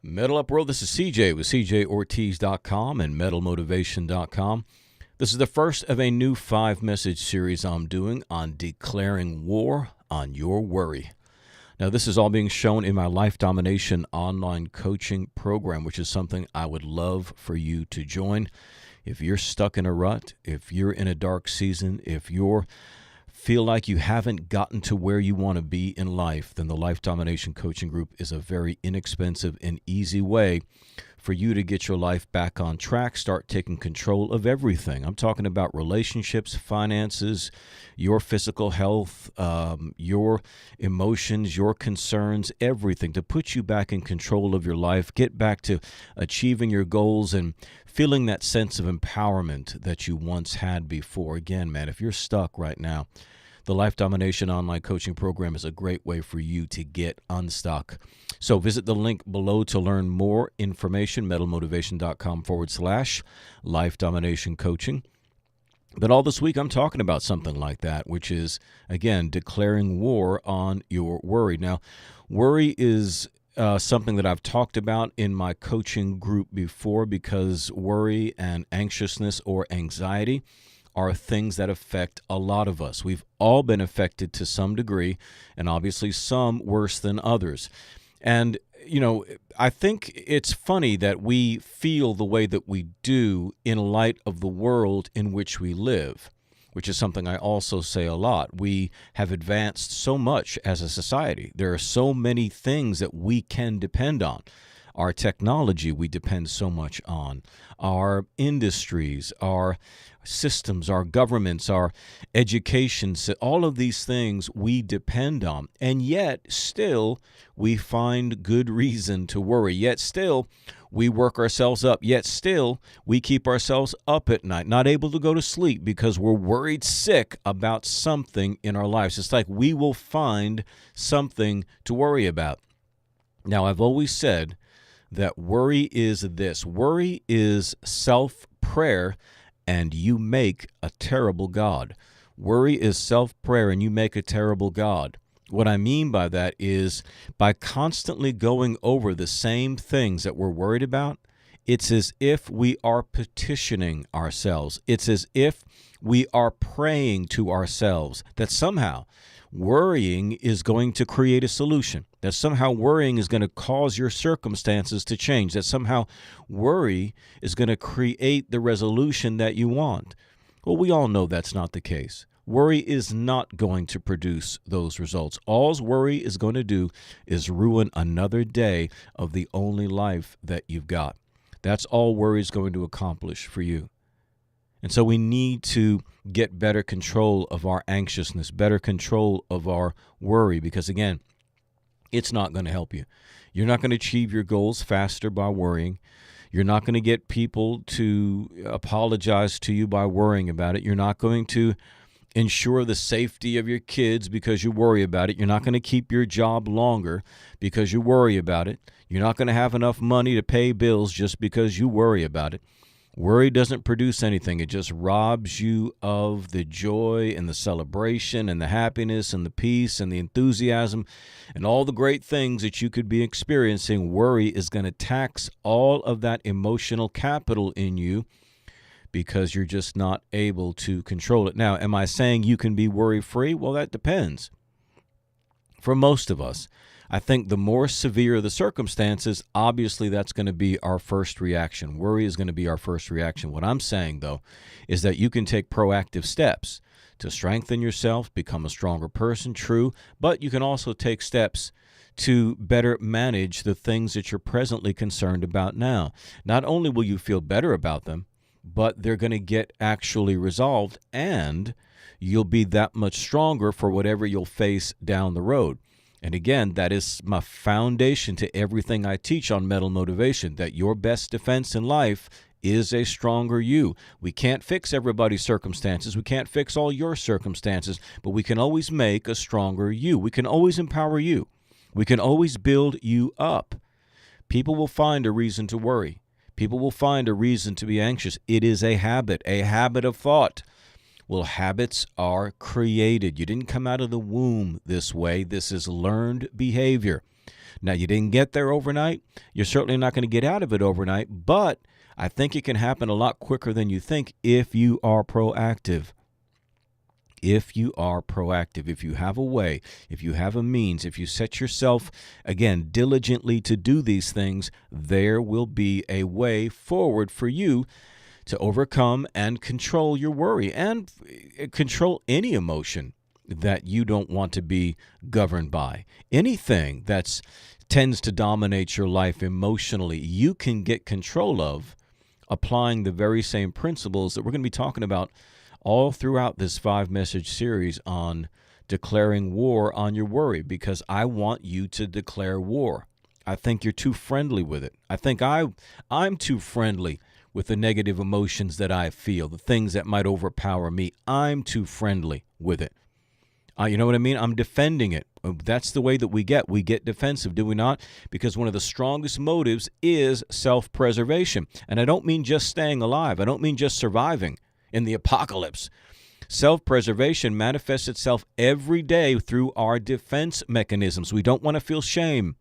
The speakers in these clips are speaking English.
Metal Up World, this is CJ with CJOrtiz.com and metalmotivation.com. This is the first of a new 5-message series I'm doing on declaring war on your worry. Now, this is all being shown in my Life Domination online coaching program, which is something I would love for you to join. If you're stuck in a rut, if you're in a dark season, if you feel like you haven't gotten to where you want to be in life, then the Life Domination Coaching Group is a very inexpensive and easy way for you to get your life back on track, start taking control of everything. I'm talking about relationships, finances, your physical health, your emotions, your concerns, everything, to put you back in control of your life, get back to achieving your goals and feeling that sense of empowerment that you once had before. Again, man, if you're stuck right now, the Life Domination online coaching program is a great way for you to get unstuck. So visit the link below to learn more information, metalmotivation.com/Life Domination Coaching. But all this week I'm talking about something like that, which is, again, declaring war on your worry. Now, worry is something that I've talked about in my coaching group before, because worry and anxiousness or anxiety are things that affect a lot of us. We've all been affected to some degree, and obviously some worse than others. And, you know, I think it's funny that we feel the way that we do in light of the world in which we live, which is something I also say a lot. We have advanced so much as a society. There are so many things that we can depend on. Our technology we depend so much on, our industries, our systems, our governments, our education, all of these things we depend on. And yet still we find good reason to worry. Yet still we work ourselves up. Yet still we keep ourselves up at night, not able to go to sleep because we're worried sick about something in our lives. It's like we will find something to worry about. Now, I've always said that worry is this. Worry is self-prayer, and you make a terrible God. Worry is self-prayer, and you make a terrible God. What I mean by that is, by constantly going over the same things that we're worried about, it's as if we are petitioning ourselves. It's as if we are praying to ourselves that somehow worrying is going to create a solution, that somehow worrying is going to cause your circumstances to change, that somehow worry is going to create the resolution that you want. Well, we all know that's not the case. Worry is not going to produce those results. All worry is going to do is ruin another day of the only life that you've got. That's all worry is going to accomplish for you. And so we need to get better control of our anxiousness, better control of our worry, because, again, it's not going to help you. You're not going to achieve your goals faster by worrying. You're not going to get people to apologize to you by worrying about it. You're not going to ensure the safety of your kids because you worry about it. You're not going to keep your job longer because you worry about it. You're not going to have enough money to pay bills just because you worry about it. Worry doesn't produce anything. It just robs you of the joy and the celebration and the happiness and the peace and the enthusiasm and all the great things that you could be experiencing. Worry is going to tax all of that emotional capital in you because you're just not able to control it. Now, am I saying you can be worry-free? Well, that depends. For most of us, I think the more severe the circumstances, obviously that's going to be our first reaction. Worry is going to be our first reaction. What I'm saying, though, is that you can take proactive steps to strengthen yourself, become a stronger person, true, but you can also take steps to better manage the things that you're presently concerned about now. Not only will you feel better about them, but they're going to get actually resolved, and you'll be that much stronger for whatever you'll face down the road. And again, that is my foundation to everything I teach on mental motivation, that your best defense in life is a stronger you. We can't fix everybody's circumstances. We can't fix all your circumstances, but we can always make a stronger you. We can always empower you. We can always build you up. People will find a reason to worry. People will find a reason to be anxious. It is a habit of thought. Well, habits are created. You didn't come out of the womb this way. This is learned behavior. Now, you didn't get there overnight. You're certainly not going to get out of it overnight, but I think it can happen a lot quicker than you think if you are proactive. If you are proactive, if you have a way, if you have a means, if you set yourself, again, diligently to do these things, there will be a way forward for you to overcome and control your worry and control any emotion that you don't want to be governed by. Anything that tends to dominate your life emotionally, you can get control of applying the very same principles that we're going to be talking about all throughout this 5-message series on declaring war on your worry, because I want you to declare war. I think you're too friendly with it. I think I'm too friendly with the negative emotions that I feel, the things that might overpower me. I'm too friendly with it. You know what I mean? I'm defending it. That's the way that we get defensive, do we not? Because one of the strongest motives is self-preservation. And I don't mean just staying alive. I don't mean just surviving in the apocalypse. Self-preservation manifests itself every day through our defense mechanisms. We don't want to feel shame.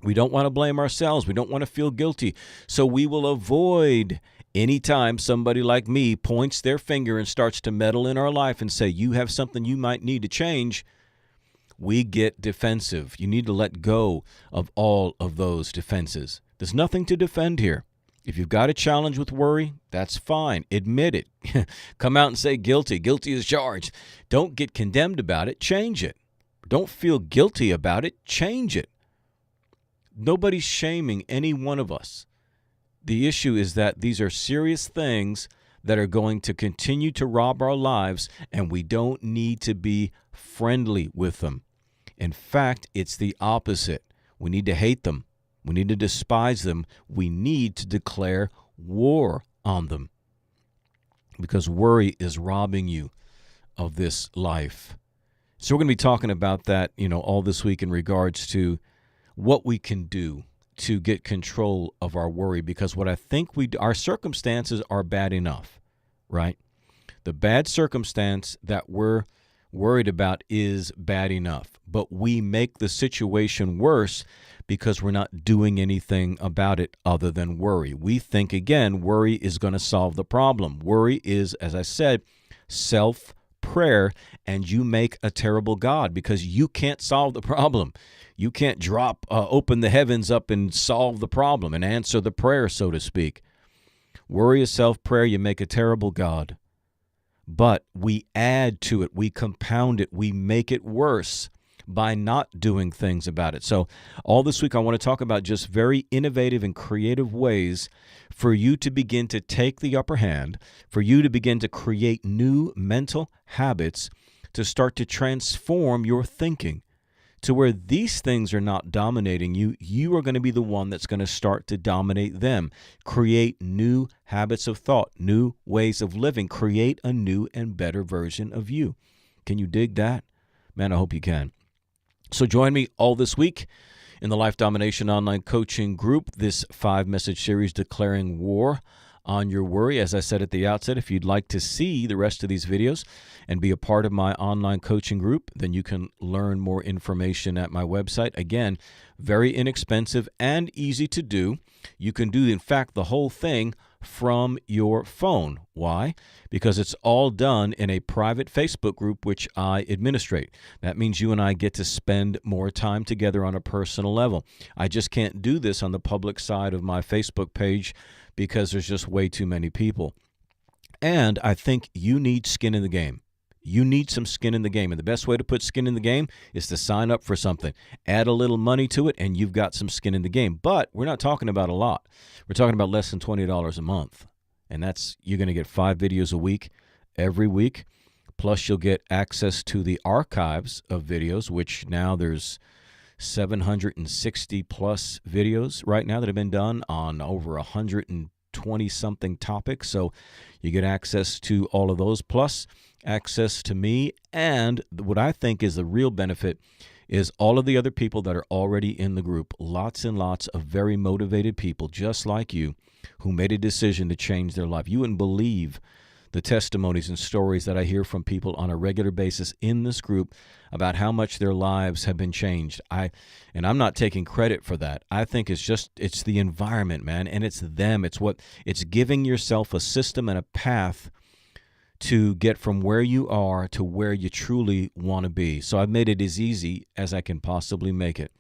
We don't want to blame ourselves. We don't want to feel guilty. So we will avoid anytime somebody like me points their finger and starts to meddle in our life and say, you have something you might need to change. We get defensive. You need to let go of all of those defenses. There's nothing to defend here. If you've got a challenge with worry, that's fine. Admit it. Come out and say guilty. Guilty as charged. Don't get condemned about it. Change it. Don't feel guilty about it. Change it. Nobody's shaming any one of us. The issue is that these are serious things that are going to continue to rob our lives, and we don't need to be friendly with them. In fact, it's the opposite. We need to hate them. We need to despise them. We need to declare war on them, because worry is robbing you of this life. So we're going to be talking about that, all this week in regards to what we can do to get control of our worry, because what I think our circumstances are bad enough, right? The bad circumstance that we're worried about is bad enough, but we make the situation worse because we're not doing anything about it other than worry. We think, again, worry is going to solve the problem. Worry is, as I said, self-prayer, and you make a terrible God because you can't solve the problem. You can't open the heavens up and solve the problem and answer the prayer, so to speak. Worry is self-prayer. You make a terrible God. But we add to it. We compound it. We make it worse by not doing things about it. So all this week, I want to talk about just very innovative and creative ways for you to begin to take the upper hand, for you to begin to create new mental habits to start to transform your thinking to where these things are not dominating you. You are going to be the one that's going to start to dominate them. Create new habits of thought, new ways of living. Create a new and better version of you. Can you dig that? Man, I hope you can. So join me all this week in the Life Domination Online Coaching Group, this 5-message series, Declaring War on Your Worry. As I said at the outset, if you'd like to see the rest of these videos and be a part of my online coaching group, then you can learn more information at my website. Again, very inexpensive and easy to do. You can do, in fact, the whole thing from your phone. Why? Because it's all done in a private Facebook group, which I administrate. That means you and I get to spend more time together on a personal level. I just can't do this on the public side of my Facebook page because there's just way too many people. And I think you need skin in the game. You need some skin in the game. And the best way to put skin in the game is to sign up for something. Add a little money to it, and you've got some skin in the game. But we're not talking about a lot. We're talking about less than $20 a month. And you're going to get 5 videos a week, every week. Plus, you'll get access to the archives of videos, which now there's 760 plus videos right now that have been done on over 120-something topics. So you get access to all of those, plus access to me. And what I think is the real benefit is all of the other people that are already in the group. Lots and lots of very motivated people just like you who made a decision to change their life. You wouldn't believe the testimonies and stories that I hear from people on a regular basis in this group about how much their lives have been changed. And I'm not taking credit for that. I think it's the environment, man, and it's them. It's giving yourself a system and a path to get from where you are to where you truly want to be. So I've made it as easy as I can possibly make it.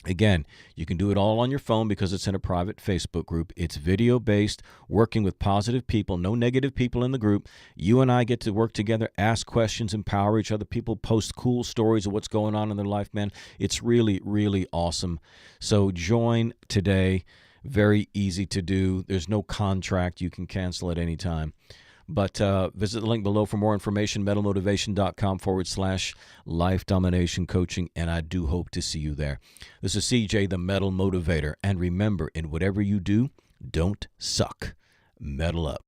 Again, you can do it all on your phone because it's in a private Facebook group. It's video-based, working with positive people, no negative people in the group. You and I get to work together, ask questions, empower each other. People post cool stories of what's going on in their life, man. It's really, really awesome. So join today. Very easy to do. There's no contract. You can cancel at any time. But visit the link below for more information, metalmotivation.com/life domination coaching, and I do hope to see you there. This is CJ, the Metal Motivator, and remember, in whatever you do, don't suck. Metal up.